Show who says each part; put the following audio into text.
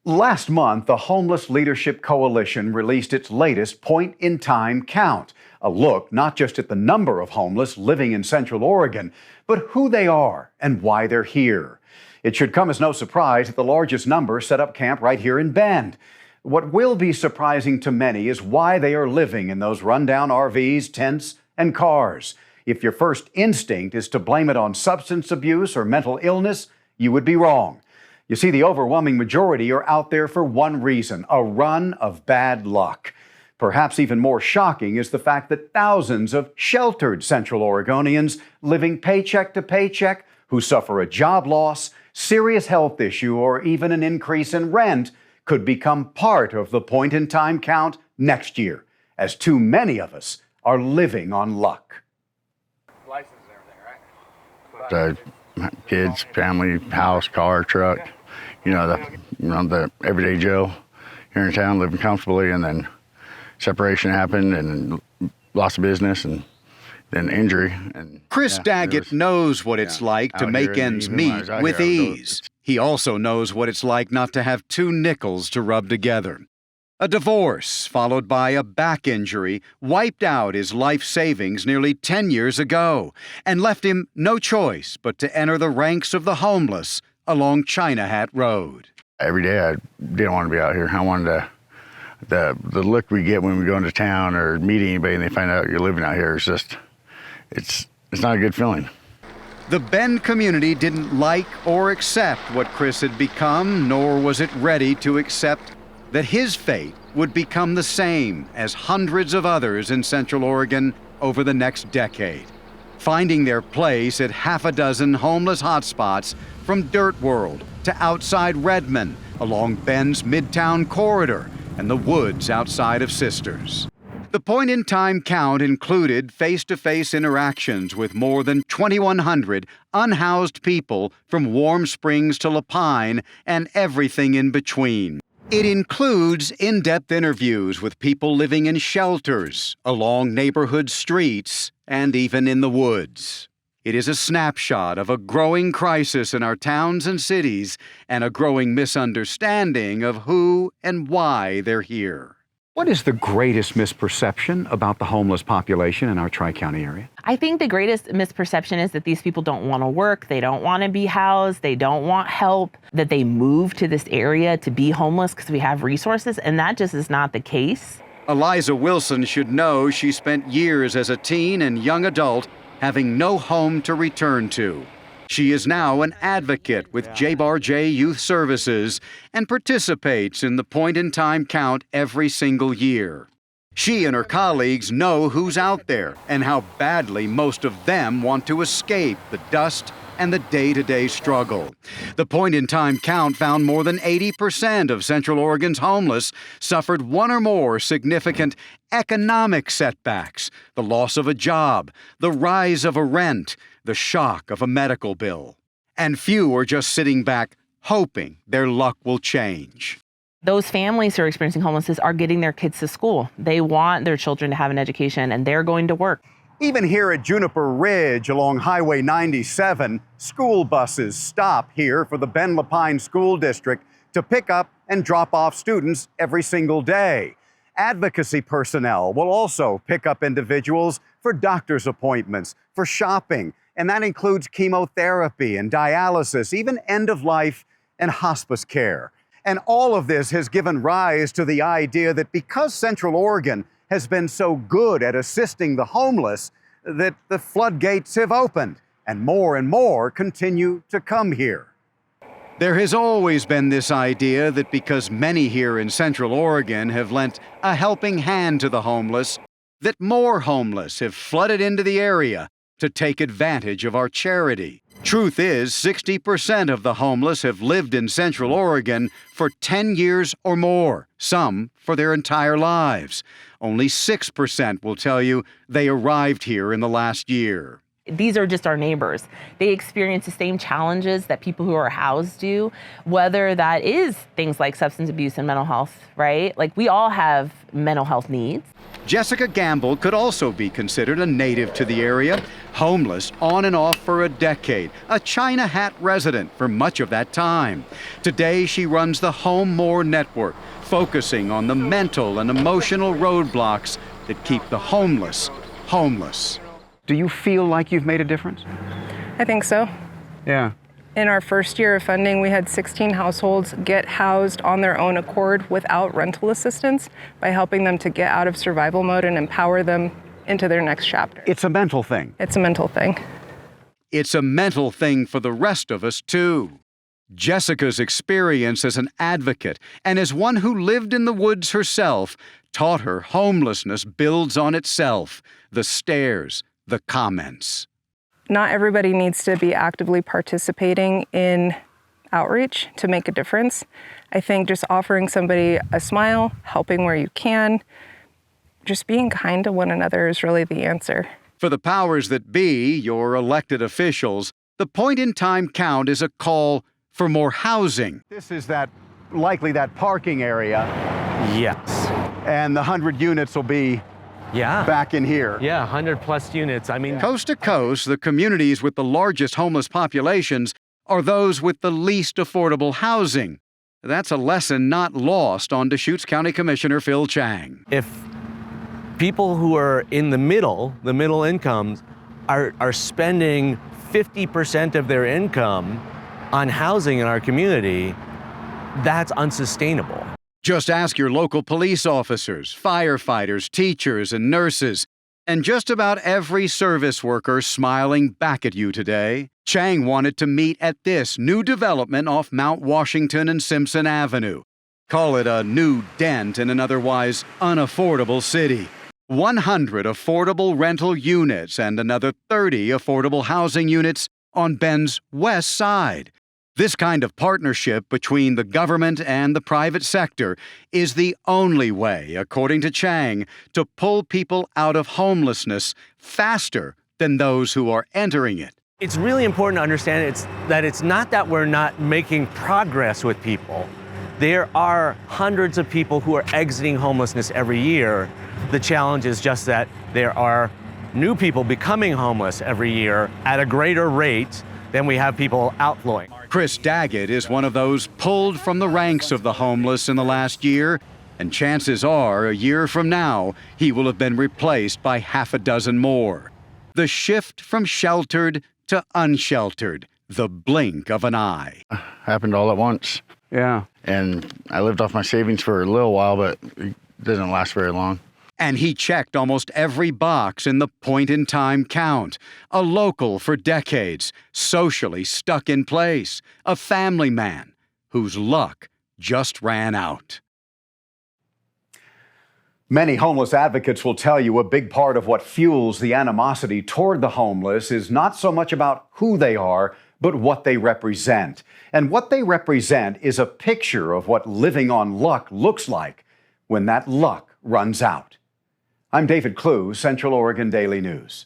Speaker 1: Last month, the Homeless Leadership Coalition released its latest point-in-time count, a look not just at the number of homeless living in Central Oregon, but who they are and why they're here. It should come as no surprise that the largest number set up camp right here in Bend. What will be surprising to many is why they are living in those rundown RVs, tents, and cars. If your first instinct is to blame it on substance abuse or mental illness, you would be wrong. You see, the overwhelming majority are out there for one reason: a run of bad luck. Perhaps even more shocking is the fact that thousands of sheltered Central Oregonians living paycheck to paycheck who suffer a job loss, serious health issue, or even an increase in rent could become part of the point-in-time count next year, as too many of us are living on luck.
Speaker 2: License and everything, right?
Speaker 3: Kids, family, house, car, truck, the everyday Joe here in town living comfortably, and then separation happened and loss of business and then injury. And
Speaker 1: Chris Daggett knows what it's like to make ends meet with ease. He also knows what it's like not to have two nickels to rub together. A divorce followed by a back injury wiped out his life savings nearly 10 years ago and left him no choice but to enter the ranks of the homeless along China Hat Road.
Speaker 3: Every day I didn't want to be out here. I wanted the look we get when we go into town or meet anybody and they find out you're living out here is just, it's not a good feeling.
Speaker 1: The Bend community didn't like or accept what Chris had become, nor was it ready to accept that his fate would become the same as hundreds of others in Central Oregon over the next decade, finding their place at half a dozen homeless hotspots from Dirt World to outside Redmond, along Bend's Midtown corridor and the woods outside of Sisters. The point-in-time count included face-to-face interactions with more than 2,100 unhoused people from Warm Springs to Lapine and everything in between. It includes in-depth interviews with people living in shelters, along neighborhood streets, and even in the woods. It is a snapshot of a growing crisis in our towns and cities and a growing misunderstanding of who and why they're here. What is the greatest misperception about the homeless population in our Tri-County area?
Speaker 4: I think the greatest misperception is that these people don't want to work, they don't want to be housed, they don't want help, that they move to this area to be homeless because we have resources, and that just is not the case.
Speaker 1: Eliza Wilson should know she spent years as a teen and young adult having no home to return to. She is now an advocate with J-Bar-J Youth Services and participates in the point-in-time count every single year. She and her colleagues know who's out there and how badly most of them want to escape the dust and the day-to-day struggle. The point-in-time count found more than 80% of Central Oregon's homeless suffered one or more significant economic setbacks: the loss of a job, the rise of a rent, the shock of a medical bill. And few are just sitting back hoping their luck will change.
Speaker 4: Those families who are experiencing homelessness are getting their kids to school. They want their children to have an education, and they're going to work.
Speaker 1: Even here at Juniper Ridge along Highway 97, school buses stop here for the Bend Lapine School District to pick up and drop off students every single day. Advocacy personnel will also pick up individuals for doctor's appointments, for shopping, and that includes chemotherapy and dialysis, even end-of-life and hospice care. And all of this has given rise to the idea that because Central Oregon has been so good at assisting the homeless, that the floodgates have opened and more continue to come here. There has always been this idea that because many here in Central Oregon have lent a helping hand to the homeless, that more homeless have flooded into the area to take advantage of our charity. Truth is, 60% of the homeless have lived in Central Oregon for 10 years or more, some for their entire lives. Only 6% will tell you they arrived here in the last year.
Speaker 4: These are just our neighbors. They experience the same challenges that people who are housed do, whether that is things like substance abuse and mental health, right? Like, we all have mental health needs.
Speaker 1: Jessica Gamble could also be considered a native to the area, homeless on and off for a decade, a China Hat resident for much of that time. Today, she runs the Home More Network, focusing on the mental and emotional roadblocks that keep the homeless homeless. Do you feel like you've made a difference?
Speaker 5: I think so.
Speaker 1: Yeah.
Speaker 5: In our first year of funding, we had 16 households get housed on their own accord without rental assistance by helping them to get out of survival mode and empower them into their next chapter.
Speaker 1: It's a mental thing.
Speaker 5: It's a mental thing.
Speaker 1: It's a mental thing for the rest of us, too. Jessica's experience as an advocate and as one who lived in the woods herself taught her homelessness builds on itself, the stares, the comments.
Speaker 5: Not everybody needs to be actively participating in outreach to make a difference. I think just offering somebody a smile, helping where you can, just being kind to one another is really the answer.
Speaker 1: For the powers that be, your elected officials, the point-in-time count is a call for more housing. This is likely that parking area.
Speaker 6: Yes.
Speaker 1: And the 100 units will be back in here.
Speaker 6: Yeah, 100 plus units. I mean,
Speaker 1: coast to coast, the communities with the largest homeless populations are those with the least affordable housing. That's a lesson not lost on Deschutes County Commissioner Phil Chang.
Speaker 6: if people who are in the middle incomes, are spending 50% of their income on housing in our community, that's unsustainable.
Speaker 1: Just ask your local police officers, firefighters, teachers, and nurses, and just about every service worker smiling back at you today. Chang wanted to meet at this new development off Mount Washington and Simpson Avenue. Call it a new dent in an otherwise unaffordable city. 100 affordable rental units and another 30 affordable housing units on Bend's west side. This kind of partnership between the government and the private sector is the only way, according to Chang, to pull people out of homelessness faster than those who are entering it.
Speaker 6: It's really important to understand that it's not that we're not making progress with people. There are hundreds of people who are exiting homelessness every year. The challenge is just that there are new people becoming homeless every year at a greater rate than we have people outflowing.
Speaker 1: Chris Daggett is one of those pulled from the ranks of the homeless in the last year, and chances are, a year from now, he will have been replaced by half a dozen more. The shift from sheltered to unsheltered, the blink of an eye.
Speaker 3: Happened all at once.
Speaker 1: Yeah.
Speaker 3: And I lived off my savings for a little while, but it doesn't last very long.
Speaker 1: And he checked almost every box in the point-in-time count. A local for decades, socially stuck in place. A family man whose luck just ran out. Many homeless advocates will tell you a big part of what fuels the animosity toward the homeless is not so much about who they are, but what they represent. And what they represent is a picture of what living on luck looks like when that luck runs out. I'm David Clue, Central Oregon Daily News.